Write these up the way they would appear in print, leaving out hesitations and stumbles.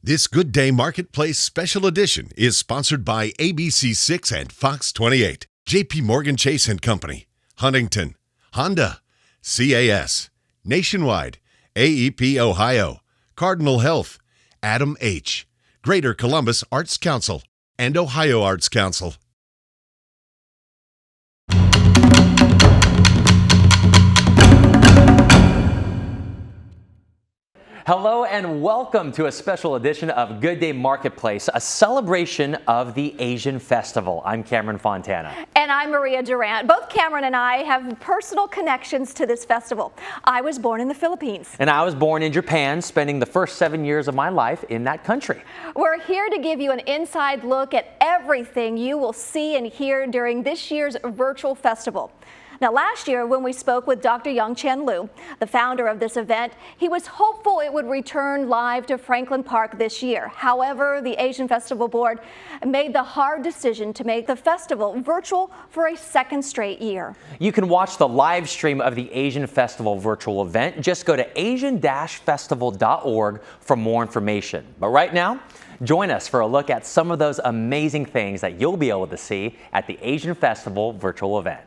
This Good Day Marketplace Special Edition is sponsored by ABC6 and Fox 28, JP Morgan Chase & Company, Huntington, Honda, CAS, Nationwide, AEP Ohio, Cardinal Health, Adam H., Greater Columbus Arts Council, and Ohio Arts Council. Hello and welcome to a special edition of Good Day Marketplace, a celebration of the Asian Festival. I'm Cameron Fontana. And I'm Maria Durant. Both Cameron and I have personal connections to this festival. I was born in the Philippines. And I was born in Japan, spending the first 7 years of my life in that country. We're here to give you an inside look at everything you will see and hear during this year's virtual festival. Now, last year, when we spoke with Dr. Young Chen Liu, the founder of this event, he was hopeful it would return live to Franklin Park this year. However, the Asian Festival Board made the hard decision to make the festival virtual for a second straight year. You can watch the live stream of the Asian Festival virtual event. Just go to asian-festival.org for more information. But right now, join us for a look at some of those amazing things that you'll be able to see at the Asian Festival virtual event.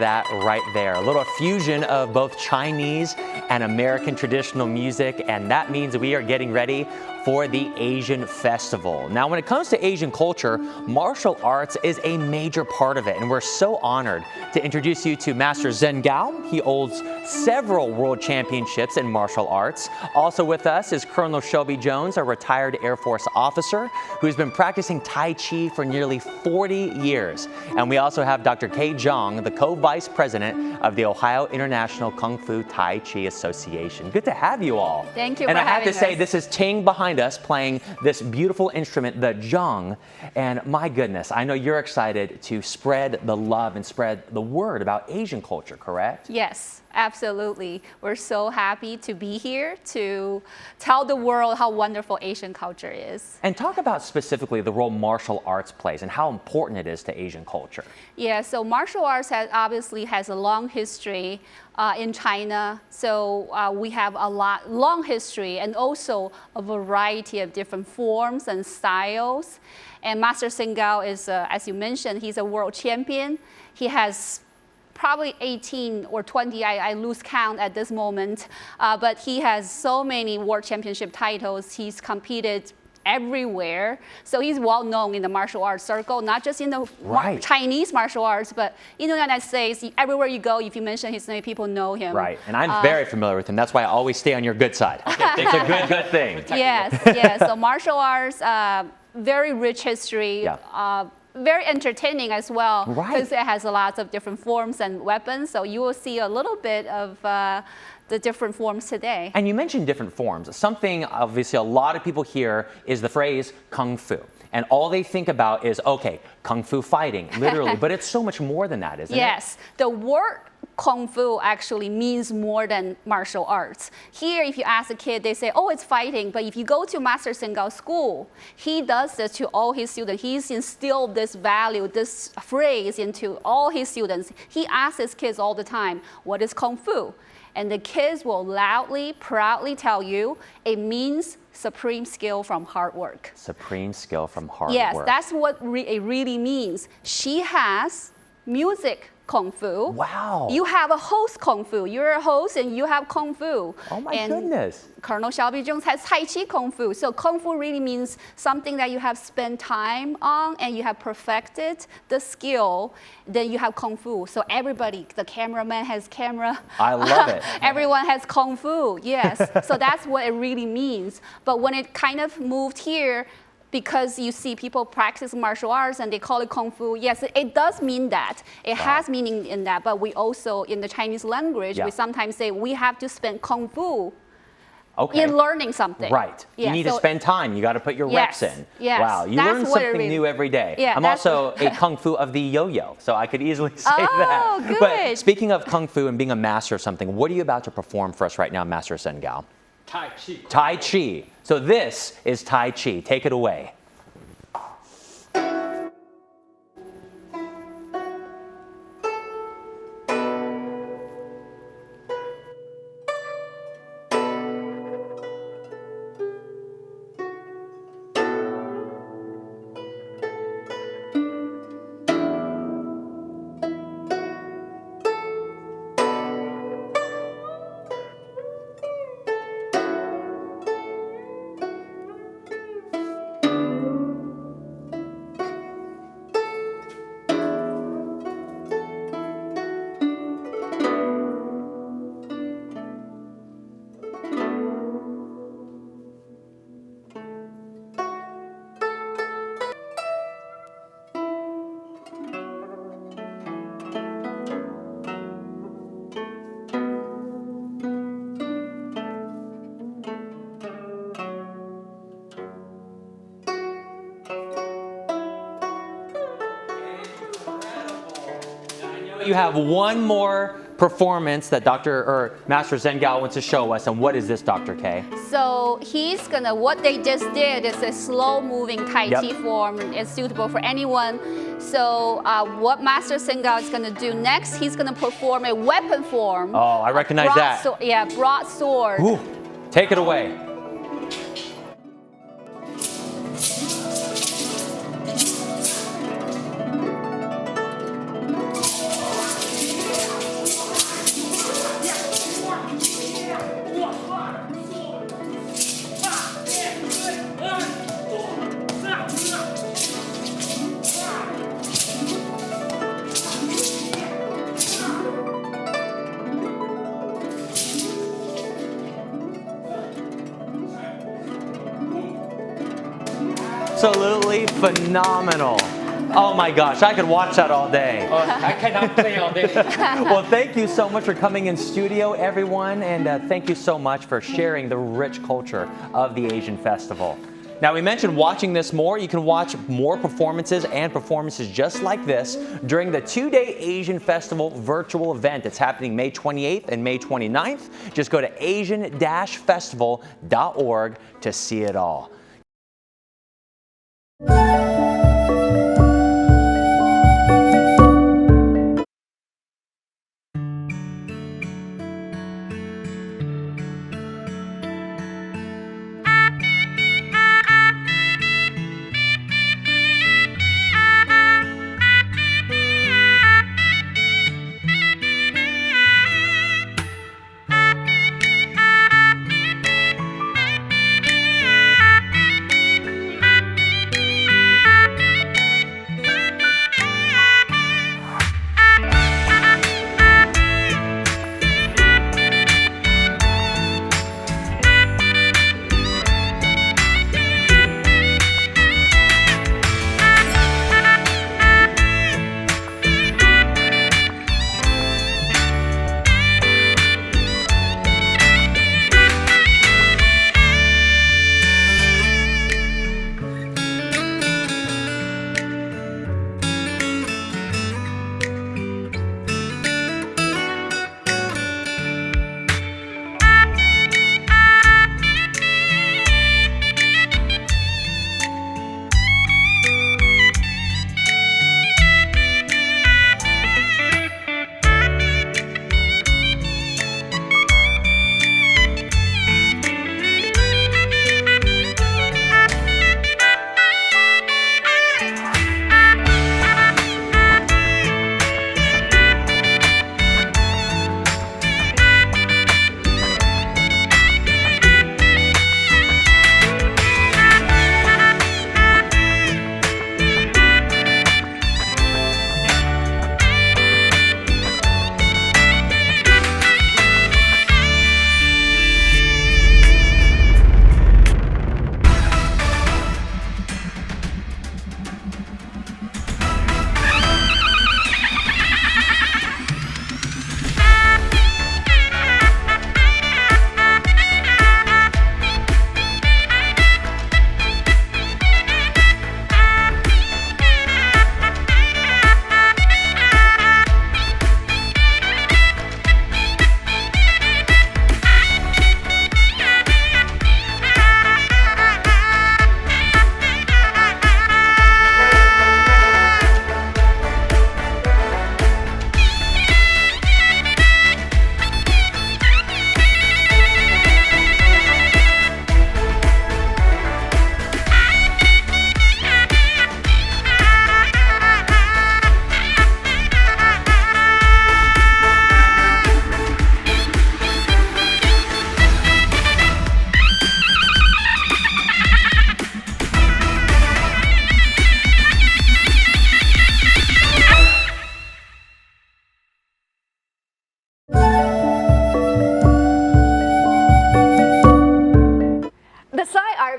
that right there. A little fusion of both Chinese and American traditional music, and that means we are getting ready for the Asian Festival. Now, when it comes to Asian culture, martial arts is a major part of it, and we're so honored to introduce you to Master Sen Gao. He holds several world championships in martial arts. Also with us is Colonel Shelby Jones, a retired Air Force officer who's been practicing Tai Chi for nearly 40 years. And we also have Dr. K. Zhang, the co-vice president of the Ohio International Kung Fu Tai Chi Association. Good to have you all. Thank you and for I have having to say, us. this is Ting behind us playing this beautiful instrument, the zhang. And my goodness, I know you're excited to spread the love and spread the word about Asian culture, correct? Yes, absolutely. We're so happy to be here to tell the world how wonderful Asian culture is. And talk about specifically the role martial arts plays and how important it is to Asian culture. Yeah, so martial arts obviously has a long history in China. So we have a long history and also a variety of different forms and styles. And Master Sen Gao is, as you mentioned, he's a world champion. He has probably 18 or 20, I lose count at this moment, but he has so many world championship titles. He's competed everywhere. So he's well known in the martial arts circle, not just in the Chinese martial arts, but in the United States, everywhere you go, if you mention his name, people know him. Right, and I'm very familiar with him. That's why I always stay on your good side. It's a good thing. Yes, yes. So martial arts, very rich history. Yeah. Very entertaining as well, right, because it has lots of different forms and weapons. So you will see a little bit of the different forms today. And you mentioned different forms. Something obviously a lot of people hear is the phrase kung fu. And all they think about is, okay, kung fu fighting, literally. But it's so much more than that, isn't it? Yes. The word kung fu actually means more than martial arts. Here, if you ask a kid, they say, oh, it's fighting. But if you go to Master Sen Gao school, he does this to all his students. He's instilled this value, this phrase into all his students. He asks his kids all the time, what is kung fu? And the kids will loudly, proudly tell you it means supreme skill from hard work. Supreme skill from hard work. Yes, that's what it really means. She has music kung fu. Wow. You have a host kung fu. You're a host and you have kung fu. Oh my goodness. Colonel Shelby Jones has Tai Chi kung fu. So kung fu really means something that you have spent time on and you have perfected the skill. Then you have kung fu. So everybody, the cameraman has camera. I love it. Everyone has kung fu. Yes. So that's what it really means. But when it kind of moved here, because you see people practice martial arts and they call it kung fu. Yes, it does mean that. It has meaning in that, but we also, in the Chinese language, we sometimes say we have to spend kung fu in learning something. Right. Yeah, you need to spend time. You got to put your reps in. Yes. Wow. You learn something new every day. Yeah, I'm also a kung fu of the yo-yo, so I could easily say that. Oh, good. But speaking of kung fu and being a master of something, what are you about to perform for us right now, Master Sen Gao? Tai Chi. Tai Chi. So this is Tai Chi. Take it away. You have one more performance that Master Sen Gao wants to show us, and what is this, Dr. K? So he's gonna, what they just did is a slow moving Tai Chi form. It's suitable for anyone. So what Master Sen Gao is gonna do next, he's gonna perform a weapon form. Oh, I recognize that. Broadsword. Ooh, take it away. absolutely phenomenal. Oh my gosh, I could watch that all day. I cannot play all day. Well, thank you so much for coming in studio, everyone, and thank you so much for sharing the rich culture of the Asian Festival. Now, we mentioned watching this more. You can watch more performances and performances just like this during the 2-day Asian Festival virtual event. It's happening May 28th and May 29th. Just go to asian-festival.org to see it all.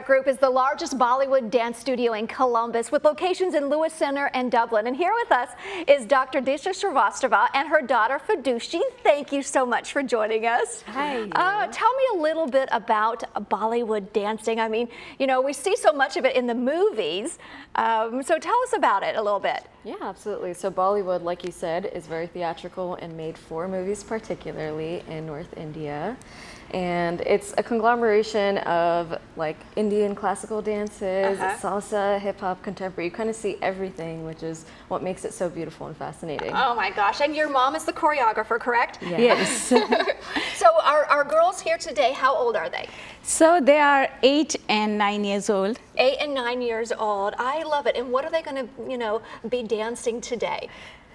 Group is the largest Bollywood dance studio in Columbus with locations in Lewis Center and Dublin. And here with us is Dr. Disha Srivastava and her daughter Fidushi. Thank you so much for joining us. Hi. Tell me a little bit about Bollywood dancing. I mean, you know, we see so much of it in the movies. So tell us about it a little bit. Yeah, absolutely. So Bollywood, like you said, is very theatrical and made for movies, particularly in North India. And it's a conglomeration of like Indian classical dances, salsa, hip hop, contemporary. You kind of see everything, which is what makes it so beautiful and fascinating. Oh my gosh, and your mom is the choreographer, correct? Yes. So our girls here today, how old are they? So they are 8 and 9 years old. 8 and 9 years old. I love it. And what are they going to, you know, be dancing today?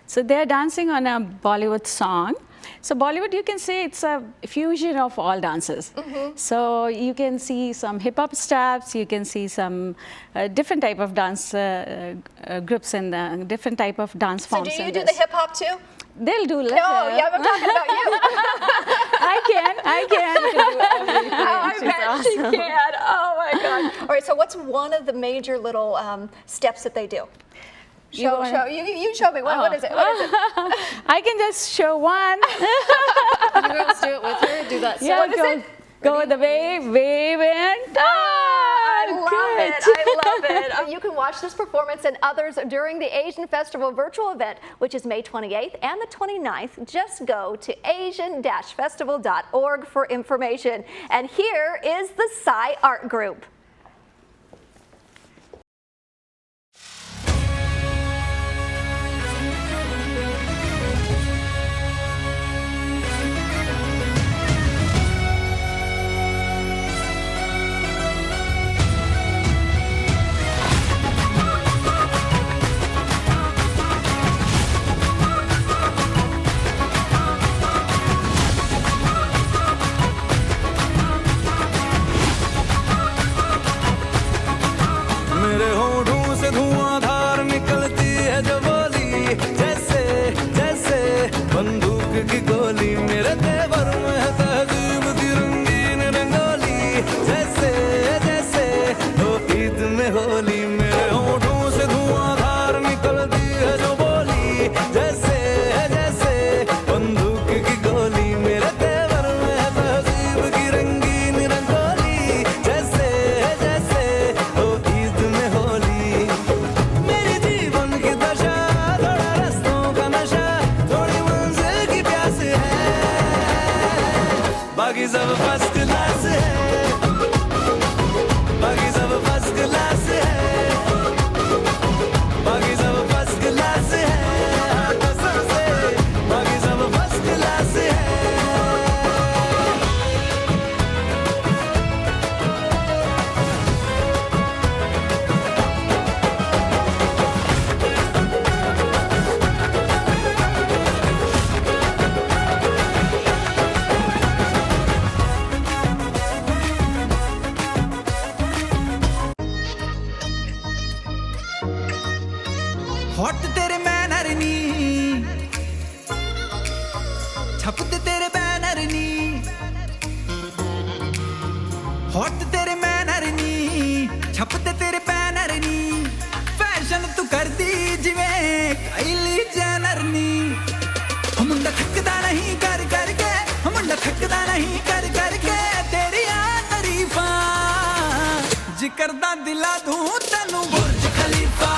So they're dancing on a Bollywood song. So Bollywood, you can say it's a fusion of all dances. So you can see some hip hop steps, you can see some different type of dance groups and different type of dance forms. So do you do the hip hop too? They'll do. No, yeah, I'm talking about you. I can. Oh, I bet she can. Oh my God. All right, so what's one of the major little steps that they do? You show me. What is it? I can just show one. Can you girls do it with her? Do that. Yeah, what is it? Go the wave, and I love it. You can watch this performance and others during the Asian Festival virtual event, which is May 28th and the 29th. Just go to asian-festival.org for information. And here is the Psy Art Group. Hot तेरे manner नी छपते तेरे banner नी hot तेरे manner नी छपते तेरे banner नी fashion तू कर दी जिवें काइली Jenner नी मुंडा थकदा नहीं कर करके मुंडा थकदा नहीं कर करके तेरियां तारीफां जिक्र दा दिला दूं तैनू बुर्ज खलीफा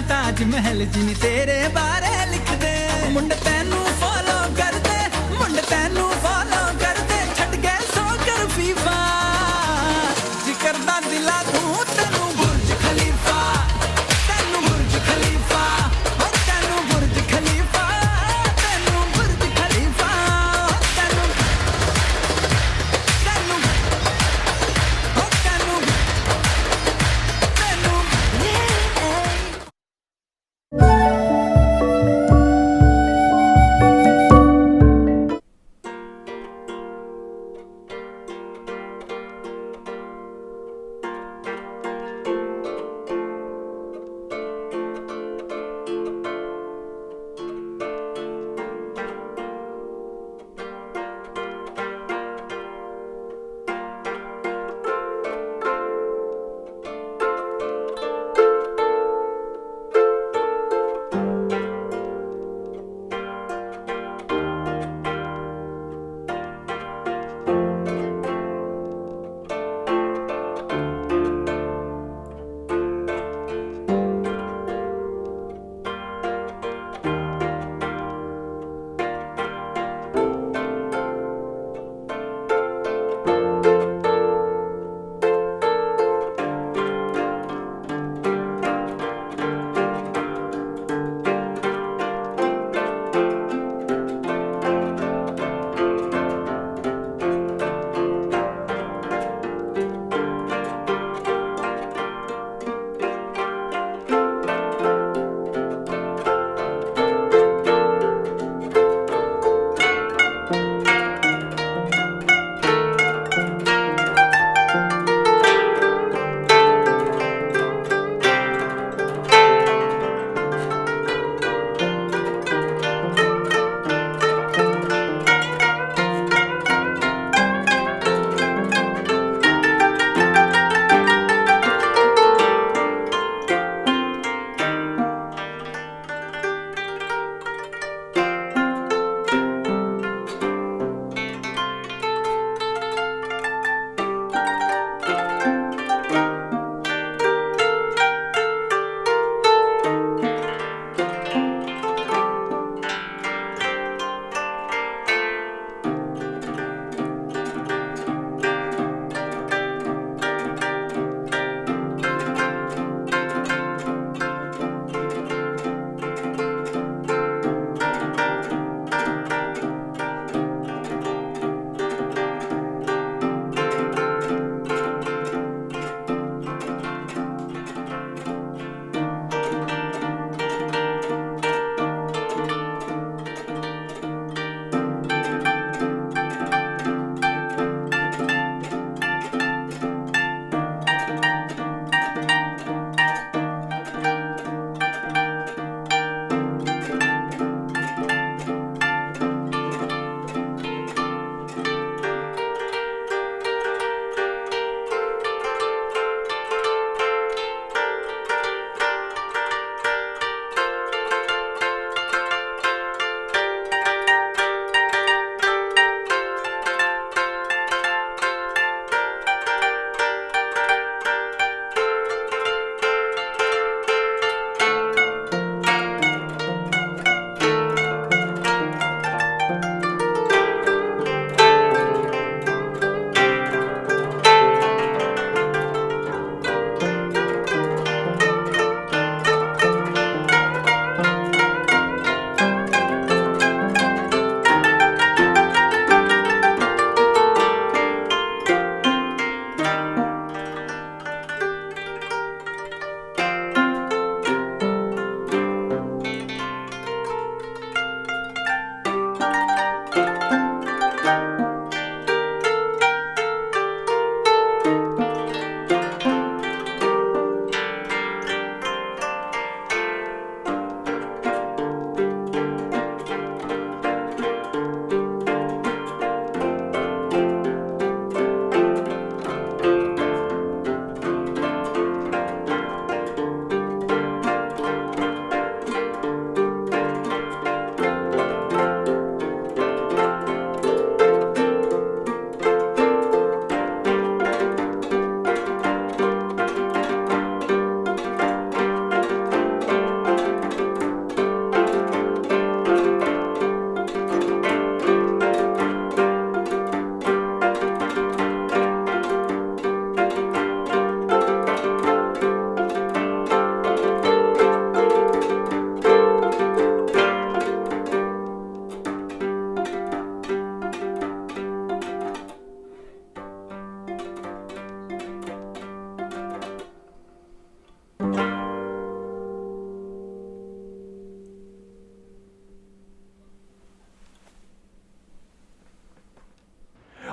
ताज महल जिन तेरे बारे लिख दे मुंड तैनू फॉलो कर दे मुंड तैनू फॉलो कर दे छट गए सो कर फीफा जिक्र दा दिला दूं तैनू बुर्ज खलीफा तैनू बुर्ज खलीफा और तैनू बुर्ज खलीफा तैनू बुर्ज खलीफा तैनू तैनू और तैनू तैनू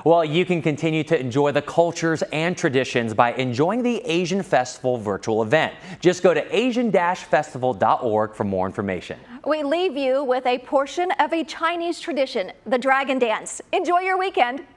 Well, you can continue to enjoy the cultures and traditions by enjoying the Asian Festival virtual event. Just go to asian-festival.org for more information. We leave you with a portion of a Chinese tradition, the Dragon Dance. Enjoy your weekend.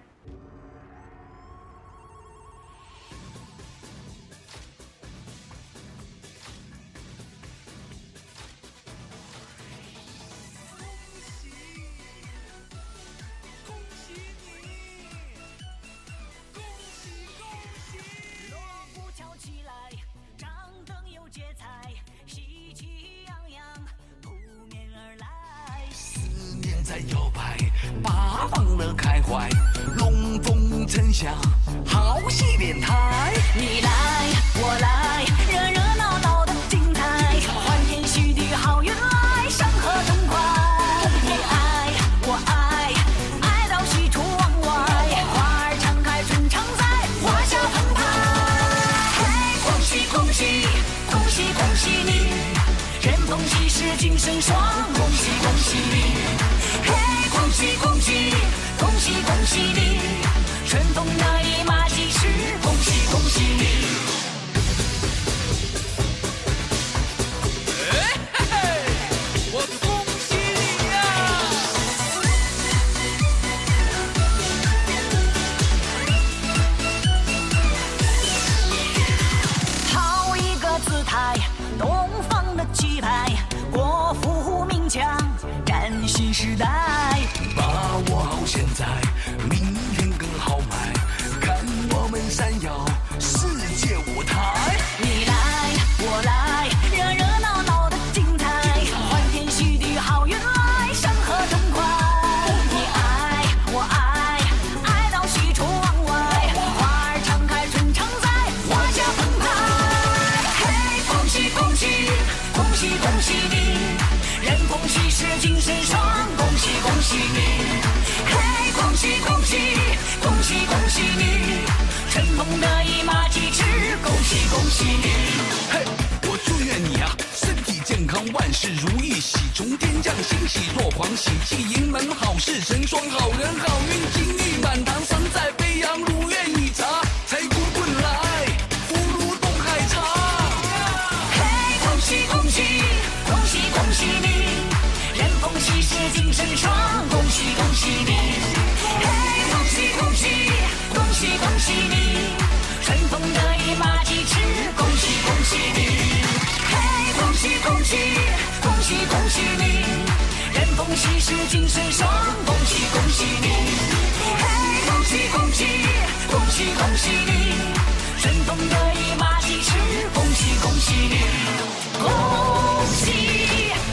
在摇摆，八方乐开怀，龙凤呈祥，好戏连台。你来我来，热热闹闹的精彩，欢天喜地好运来，山河痛快。你爱我爱，爱到喜出望外，花儿常开春常在，花香澎湃。嘿，恭喜恭喜，恭喜恭喜你，人逢喜事精神爽，恭喜恭喜你。嘿，恭喜恭喜，恭喜恭喜你，春风得意马蹄驰，恭喜恭喜你。嘿嘿嘿，我恭喜你呀！好一个姿态，东方的气派，国富民强。新时代，把握好现在，明天更好买。看我们闪耀世界舞台。你来我来，热热闹闹的精彩，欢天喜地好运来，山河痛快。你爱我爱，爱到喜出望外，花儿常开春常在，花香澎湃。嘿，恭喜恭喜，恭喜恭喜你，人逢喜事精神爽。恭喜你，嘿，恭喜恭喜，恭喜恭喜你，春风得意马蹄驰，恭喜恭喜你。嘿，我祝愿你啊，身体健康，万事如意，喜从天降，欣喜若狂，喜气盈门，好事成双，好人好运，金玉满堂，神采飞扬，如愿以偿，财古滚来，福如东海长。嘿，恭喜恭喜，恭喜恭喜你。人逢喜事精神爽，恭喜恭喜你！嘿，恭喜恭喜，恭喜恭喜你！春风得意马蹄驰，恭喜恭喜你！嘿，恭喜恭喜，恭喜恭喜你！人逢喜事精神爽，恭喜恭喜你！嘿，恭喜恭喜，恭喜恭喜你！春风得意马蹄驰，恭喜恭喜你！恭喜恭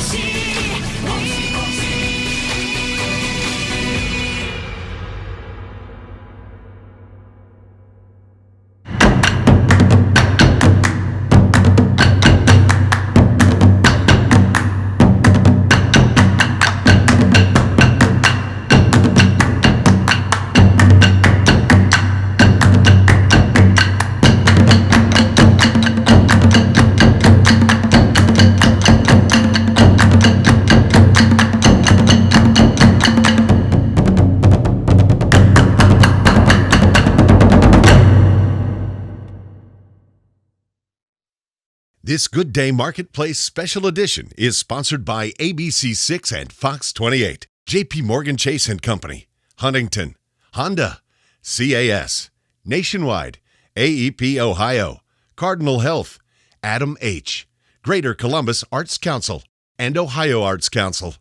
喜你！This Good Day Marketplace Special Edition is sponsored by ABC6 and Fox 28, JP Morgan Chase and Company, Huntington, Honda, CAS, Nationwide, AEP Ohio, Cardinal Health, Adam H., Greater Columbus Arts Council, and Ohio Arts Council.